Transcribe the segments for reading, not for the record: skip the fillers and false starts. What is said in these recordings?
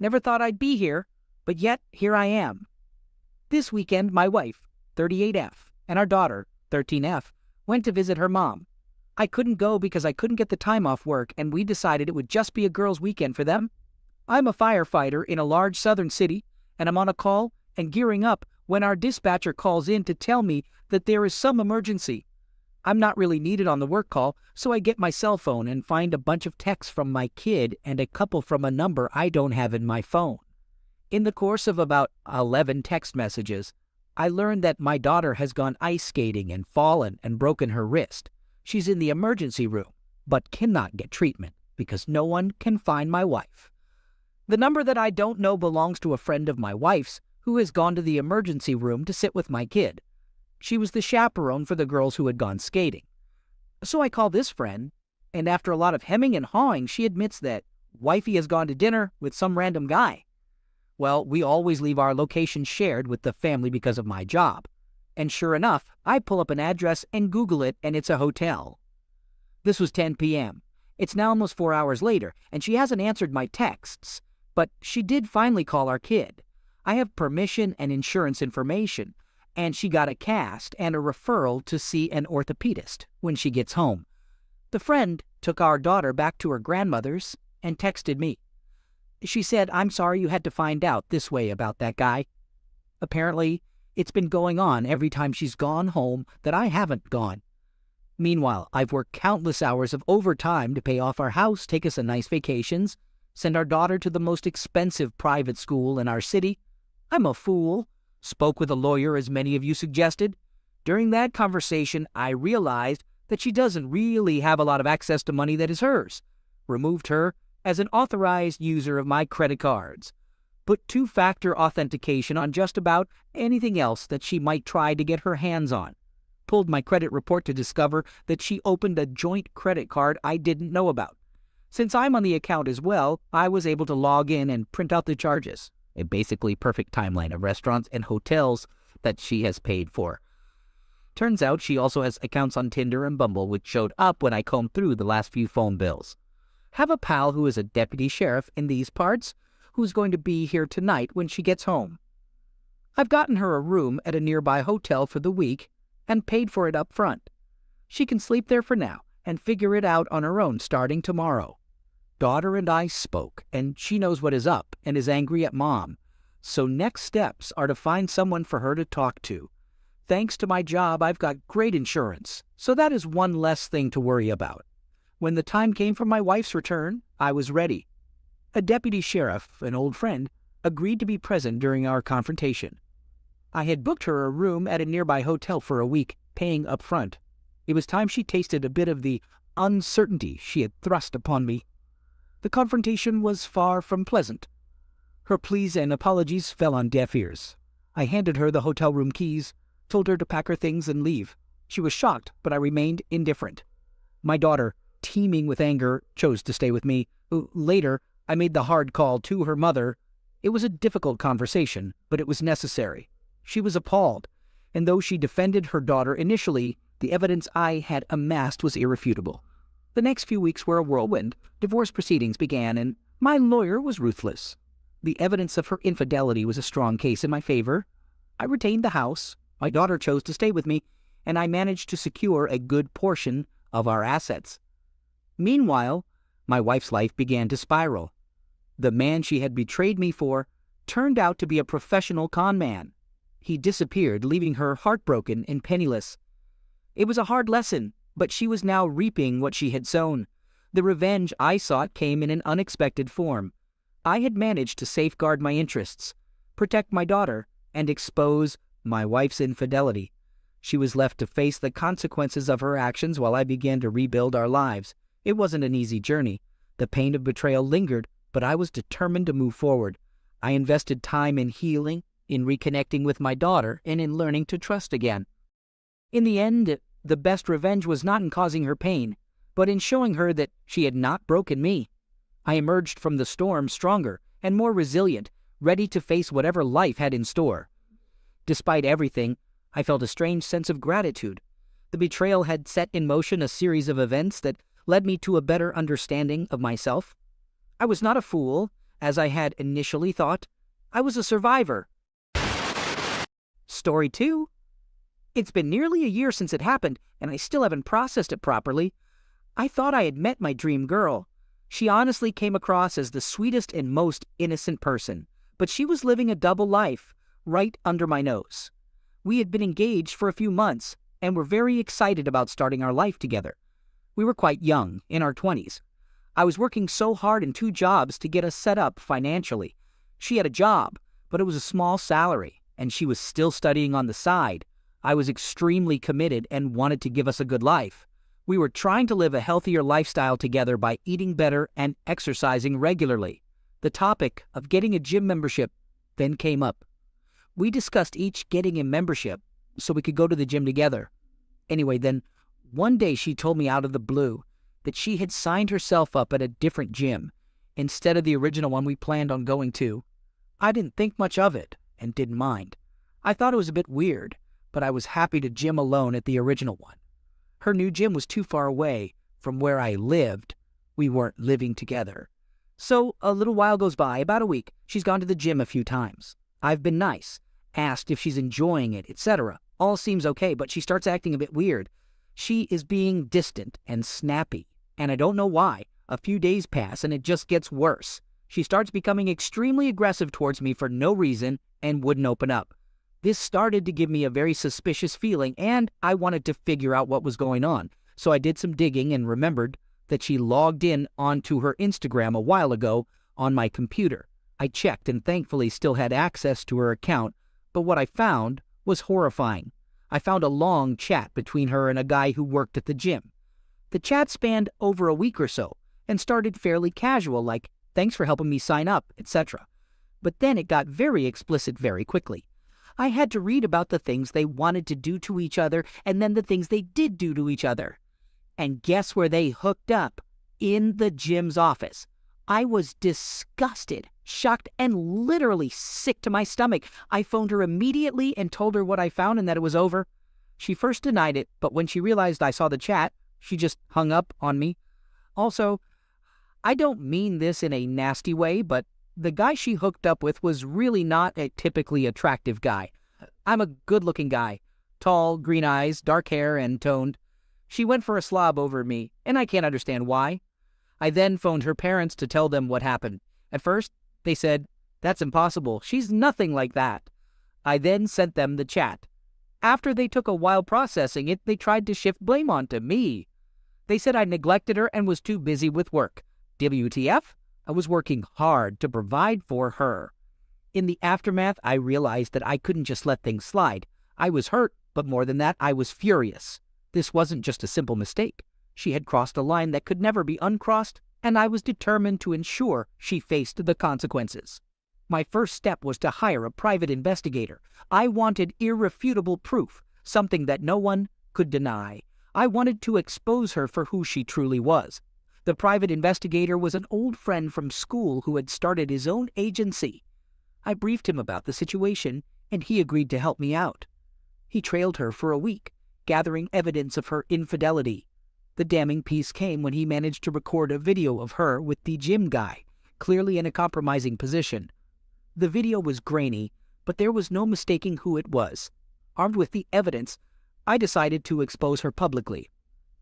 Never thought I'd be here, but yet here I am. This weekend, my wife, 38F, and our daughter, 13F, went to visit her mom. I couldn't go because I couldn't get the time off work, and we decided it would just be a girls' weekend for them. I'm a firefighter in a large southern city, and I'm on a call and gearing up when our dispatcher calls in to tell me that there is some emergency. I'm not really needed on the work call, so I get my cell phone and find a bunch of texts from my kid and a couple from a number I don't have in my phone. In the course of about 11 text messages, I learned that my daughter has gone ice skating and fallen and broken her wrist. She's in the emergency room, but cannot get treatment because no one can find my wife. The number that I don't know belongs to a friend of my wife's who has gone to the emergency room to sit with my kid. She was the chaperone for the girls who had gone skating. So I call this friend, and after a lot of hemming and hawing, she admits that wifey has gone to dinner with some random guy. Well, we always leave our location shared with the family because of my job. And sure enough, I pull up an address and Google it, and it's a hotel. This was 10 p.m. It's now almost 4 hours later, and she hasn't answered my texts. But she did finally call our kid. I have permission and insurance information, and she got a cast and a referral to see an orthopedist when she gets home. The friend took our daughter back to her grandmother's and texted me. She said, "I'm sorry you had to find out this way about that guy." Apparently, it's been going on every time she's gone home that I haven't gone. Meanwhile, I've worked countless hours of overtime to pay off our house, take us on nice vacations, send our daughter to the most expensive private school in our city. I'm a fool. Spoke with a lawyer, as many of you suggested. During that conversation, I realized that she doesn't really have a lot of access to money that is hers. Removed her as an authorized user of my credit cards. Put two-factor authentication on just about anything else that she might try to get her hands on. Pulled my credit report to discover that she opened a joint credit card I didn't know about. Since I'm on the account as well, I was able to log in and print out the charges. A basically perfect timeline of restaurants and hotels that she has paid for. Turns out she also has accounts on Tinder and Bumble, which showed up when I combed through the last few phone bills. Have a pal who is a deputy sheriff in these parts, who's going to be here tonight when she gets home. I've gotten her a room at a nearby hotel for the week and paid for it up front. She can sleep there for now and figure it out on her own starting tomorrow. Daughter and I spoke, and she knows what is up and is angry at Mom. So next steps are to find someone for her to talk to. Thanks to my job, I've got great insurance, so that is one less thing to worry about. When the time came for my wife's return, I was ready. A deputy sheriff, an old friend, agreed to be present during our confrontation. I had booked her a room at a nearby hotel for a week, paying up front. It was time she tasted a bit of the uncertainty she had thrust upon me. The confrontation was far from pleasant. Her pleas and apologies fell on deaf ears. I handed her the hotel room keys, told her to pack her things and leave. She was shocked, but I remained indifferent. My daughter, teeming with anger, chose to stay with me. Later, I made the hard call to her mother. It was a difficult conversation, but it was necessary. She was appalled, and though she defended her daughter initially, the evidence I had amassed was irrefutable. The next few weeks were a whirlwind. Divorce proceedings began, and my lawyer was ruthless. The evidence of her infidelity was a strong case in my favor. I retained the house. My daughter chose to stay with me, and I managed to secure a good portion of our assets. Meanwhile, my wife's life began to spiral. The man she had betrayed me for turned out to be a professional con man. He disappeared, leaving her heartbroken and penniless. It was a hard lesson, but she was now reaping what she had sown. The revenge I sought came in an unexpected form. I had managed to safeguard my interests, protect my daughter, and expose my wife's infidelity. She was left to face the consequences of her actions while I began to rebuild our lives. It wasn't an easy journey. The pain of betrayal lingered, but I was determined to move forward. I invested time in healing, in reconnecting with my daughter, and in learning to trust again. In the end, the best revenge was not in causing her pain, but in showing her that she had not broken me. I emerged from the storm stronger and more resilient, ready to face whatever life had in store. Despite everything, I felt a strange sense of gratitude. The betrayal had set in motion a series of events that led me to a better understanding of myself. I was not a fool, as I had initially thought. I was a survivor. Story 2. It's been nearly a year since it happened, and I still haven't processed it properly. I thought I had met my dream girl. She honestly came across as the sweetest and most innocent person, but she was living a double life right under my nose. We had been engaged for a few months and were very excited about starting our life together. We were quite young, in our 20s. I was working so hard in 2 jobs to get us set up financially. She had a job, but it was a small salary, and she was still studying on the side. I was extremely committed and wanted to give us a good life. We were trying to live a healthier lifestyle together by eating better and exercising regularly. The topic of getting a gym membership then came up. We discussed each getting a membership so we could go to the gym together. Anyway, then one day she told me out of the blue that she had signed herself up at a different gym instead of the original one we planned on going to. I didn't think much of it and didn't mind. I thought it was a bit weird, but I was happy to gym alone at the original one. Her new gym was too far away from where I lived. We weren't living together. So a little while goes by, about a week. She's gone to the gym a few times. I've been nice, asked if she's enjoying it, etc. All seems okay, but she starts acting a bit weird. She is being distant and snappy, and I don't know why. A few days pass and it just gets worse. She starts becoming extremely aggressive towards me for no reason and wouldn't open up. This started to give me a very suspicious feeling, and I wanted to figure out what was going on. So I did some digging and remembered that she logged in onto her Instagram a while ago on my computer. I checked and thankfully still had access to her account, but what I found was horrifying. I found a long chat between her and a guy who worked at the gym. The chat spanned over a week or so and started fairly casual, like, "Thanks for helping me sign up," etc. But then it got very explicit very quickly. I had to read about the things they wanted to do to each other and then the things they did do to each other. And guess where they hooked up? In the gym's office. I was disgusted, shocked, and literally sick to my stomach. I phoned her immediately and told her what I found and that it was over. She first denied it, but when she realized I saw the chat, she just hung up on me. Also, I don't mean this in a nasty way, but the guy she hooked up with was really not a typically attractive guy. I'm a good-looking guy. Tall, green eyes, dark hair, and toned. She went for a slob over me, and I can't understand why. I then phoned her parents to tell them what happened. At first, they said, "That's impossible. She's nothing like that." I then sent them the chat. After they took a while processing it, they tried to shift blame onto me. They said I neglected her and was too busy with work. WTF? I was working hard to provide for her. In the aftermath, I realized that I couldn't just let things slide. I was hurt, but more than that, I was furious. This wasn't just a simple mistake. She had crossed a line that could never be uncrossed, and I was determined to ensure she faced the consequences. My first step was to hire a private investigator. I wanted irrefutable proof, something that no one could deny. I wanted to expose her for who she truly was. The private investigator was an old friend from school who had started his own agency. I briefed him about the situation, and he agreed to help me out. He trailed her for a week, gathering evidence of her infidelity. The damning piece came when he managed to record a video of her with the gym guy, clearly in a compromising position. The video was grainy, but there was no mistaking who it was. Armed with the evidence, I decided to expose her publicly.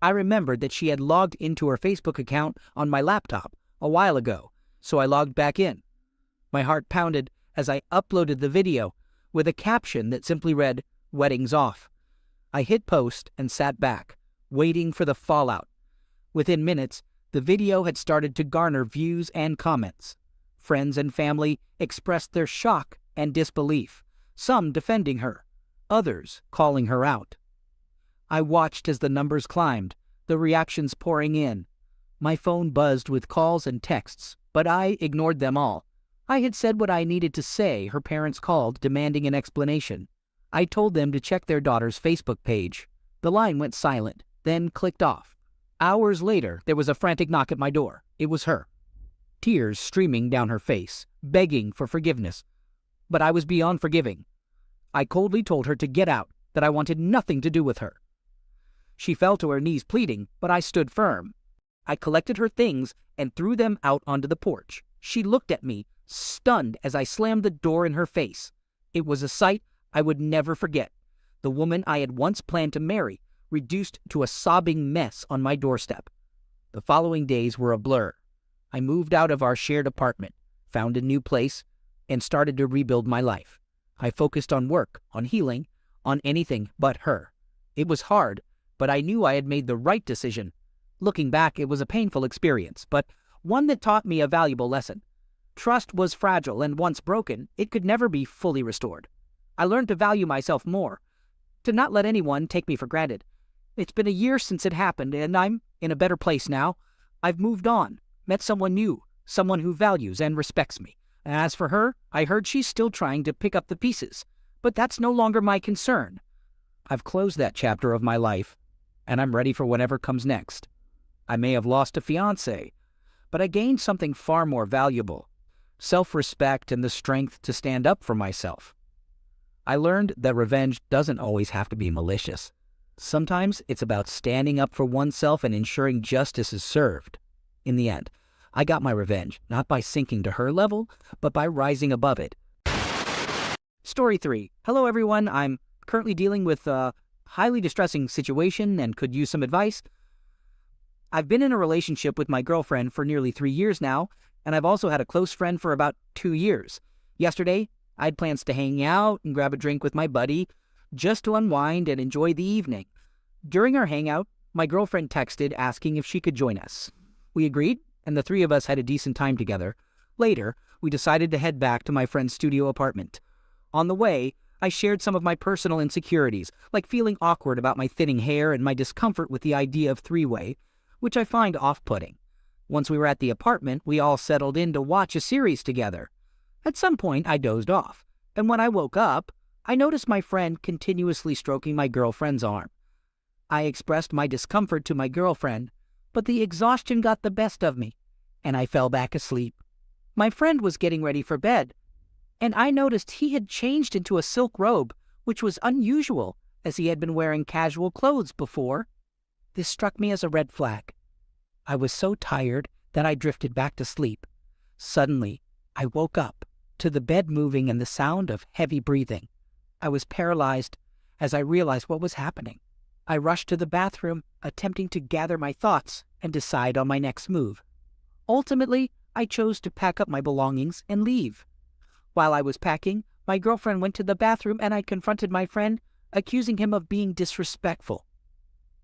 I remembered that she had logged into her Facebook account on my laptop a while ago, so I logged back in. My heart pounded as I uploaded the video with a caption that simply read, "Wedding's off." I hit post and sat back, waiting for the fallout. Within minutes, the video had started to garner views and comments. Friends and family expressed their shock and disbelief, some defending her, others calling her out. I watched as the numbers climbed, the reactions pouring in. My phone buzzed with calls and texts, but I ignored them all. I had said what I needed to say. Her parents called, demanding an explanation. I told them to check their daughter's Facebook page. The line went silent, then clicked off. Hours later, there was a frantic knock at my door. It was her. Tears streaming down her face, begging for forgiveness. But I was beyond forgiving. I coldly told her to get out, that I wanted nothing to do with her. She fell to her knees pleading, but I stood firm. I collected her things and threw them out onto the porch. She looked at me, stunned as I slammed the door in her face. It was a sight I would never forget. The woman I had once planned to marry, reduced to a sobbing mess on my doorstep. The following days were a blur. I moved out of our shared apartment, found a new place, and started to rebuild my life. I focused on work, on healing, on anything but her. It was hard, but I knew I had made the right decision. Looking back, it was a painful experience, but one that taught me a valuable lesson. Trust was fragile, and once broken, it could never be fully restored. I learned to value myself more, to not let anyone take me for granted. It's been a year since it happened, and I'm in a better place now. I've moved on, met someone new, someone who values and respects me. As for her, I heard she's still trying to pick up the pieces, but that's no longer my concern. I've closed that chapter of my life, and I'm ready for whatever comes next. I may have lost a fiancé, but I gained something far more valuable: self-respect and the strength to stand up for myself. I learned that revenge doesn't always have to be malicious. Sometimes it's about standing up for oneself and ensuring justice is served. In the end, I got my revenge, not by sinking to her level, but by rising above it. Story 3. Hello everyone, I'm currently dealing with a highly distressing situation and could use some advice. I've been in a relationship with my girlfriend for nearly 3 years now, and I've also had a close friend for about 2 years. Yesterday, I had plans to hang out and grab a drink with my buddy, just to unwind and enjoy the evening. During our hangout, my girlfriend texted asking if she could join us. We agreed, and the three of us had a decent time together. Later, we decided to head back to my friend's studio apartment. On the way, I shared some of my personal insecurities, like feeling awkward about my thinning hair and my discomfort with the idea of three-way, which I find off-putting. Once we were at the apartment, we all settled in to watch a series together. At some point, I dozed off, and when I woke up, I noticed my friend continuously stroking my girlfriend's arm. I expressed my discomfort to my girlfriend, but the exhaustion got the best of me, and I fell back asleep. My friend was getting ready for bed, and I noticed he had changed into a silk robe, which was unusual, as he had been wearing casual clothes before. This struck me as a red flag. I was so tired that I drifted back to sleep. Suddenly, I woke up to the bed moving and the sound of heavy breathing. I was paralyzed as I realized what was happening. I rushed to the bathroom, attempting to gather my thoughts and decide on my next move. Ultimately, I chose to pack up my belongings and leave. While I was packing, my girlfriend went to the bathroom and I confronted my friend, accusing him of being disrespectful.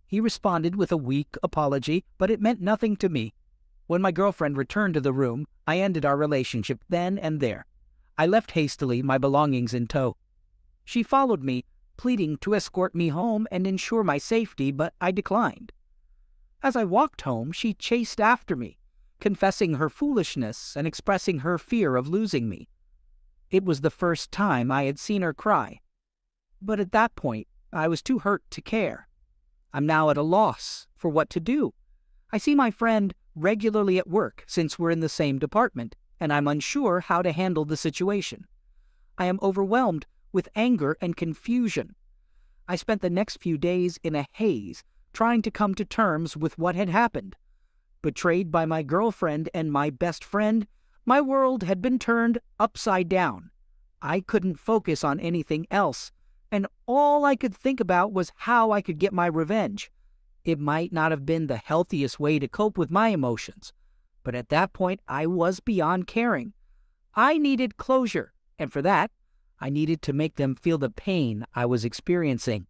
He responded with a weak apology, but it meant nothing to me. When my girlfriend returned to the room, I ended our relationship then and there. I left hastily, my belongings in tow. She followed me, pleading to escort me home and ensure my safety, but I declined. As I walked home, she chased after me, confessing her foolishness and expressing her fear of losing me. It was the first time I had seen her cry, but at that point, I was too hurt to care. I'm now at a loss for what to do. I see my friend regularly at work since we're in the same department, and I'm unsure how to handle the situation. I am overwhelmed with anger and confusion. I spent the next few days in a haze, trying to come to terms with what had happened. Betrayed by my girlfriend and my best friend, my world had been turned upside down. I couldn't focus on anything else, and all I could think about was how I could get my revenge. It might not have been the healthiest way to cope with my emotions, but at that point I was beyond caring. I needed closure, and for that, I needed to make them feel the pain I was experiencing.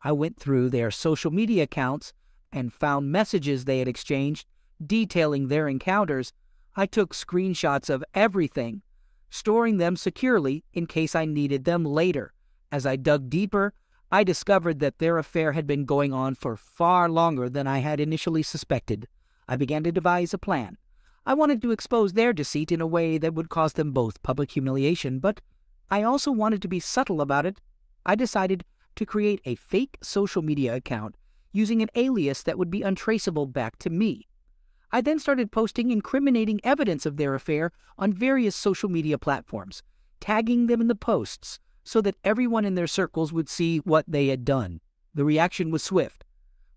I went through their social media accounts and found messages they had exchanged detailing their encounters. I took screenshots of everything, storing them securely in case I needed them later. As I dug deeper, I discovered that their affair had been going on for far longer than I had initially suspected. I began to devise a plan. I wanted to expose their deceit in a way that would cause them both public humiliation, but I also wanted to be subtle about it. I decided to create a fake social media account using an alias that would be untraceable back to me. I then started posting incriminating evidence of their affair on various social media platforms, tagging them in the posts so that everyone in their circles would see what they had done. The reaction was swift.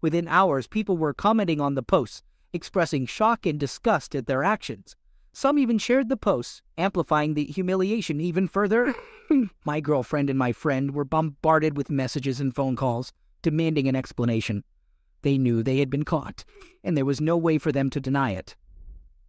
Within hours, people were commenting on the posts, expressing shock and disgust at their actions. Some even shared the posts, amplifying the humiliation even further. My girlfriend and my friend were bombarded with messages and phone calls, demanding an explanation. They knew they had been caught, and there was no way for them to deny it.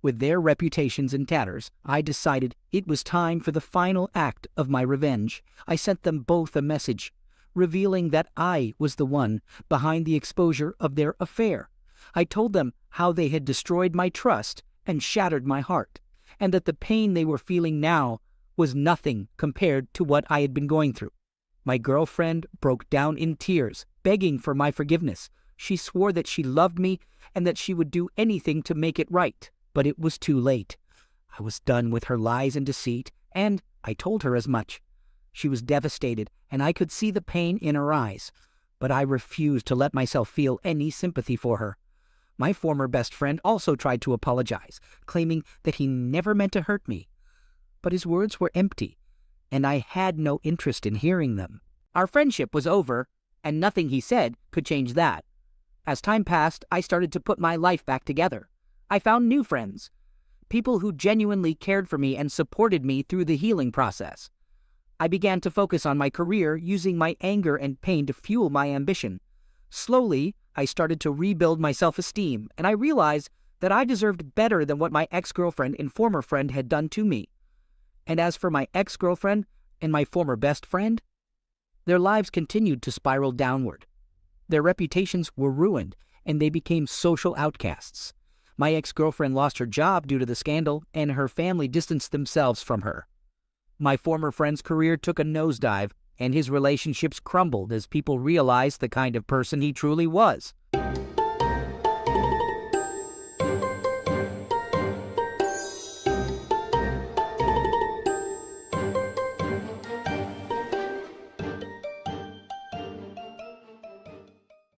With their reputations in tatters, I decided it was time for the final act of my revenge. I sent them both a message, revealing that I was the one behind the exposure of their affair. I told them how they had destroyed my trust and shattered my heart, and that the pain they were feeling now was nothing compared to what I had been going through. My girlfriend broke down in tears, begging for my forgiveness. She swore that she loved me and that she would do anything to make it right, but it was too late. I was done with her lies and deceit, and I told her as much. She was devastated, and I could see the pain in her eyes, but I refused to let myself feel any sympathy for her. My former best friend also tried to apologize, claiming that he never meant to hurt me. But his words were empty, and I had no interest in hearing them. Our friendship was over, and nothing he said could change that. As time passed, I started to put my life back together. I found new friends, people who genuinely cared for me and supported me through the healing process. I began to focus on my career, using my anger and pain to fuel my ambition. Slowly, I started to rebuild my self-esteem, and I realized that I deserved better than what my ex-girlfriend and former friend had done to me. And as for my ex-girlfriend and my former best friend, their lives continued to spiral downward. Their reputations were ruined, and they became social outcasts. My ex-girlfriend lost her job due to the scandal, and her family distanced themselves from her. My former friend's career took a nosedive, and his relationships crumbled as people realized the kind of person he truly was.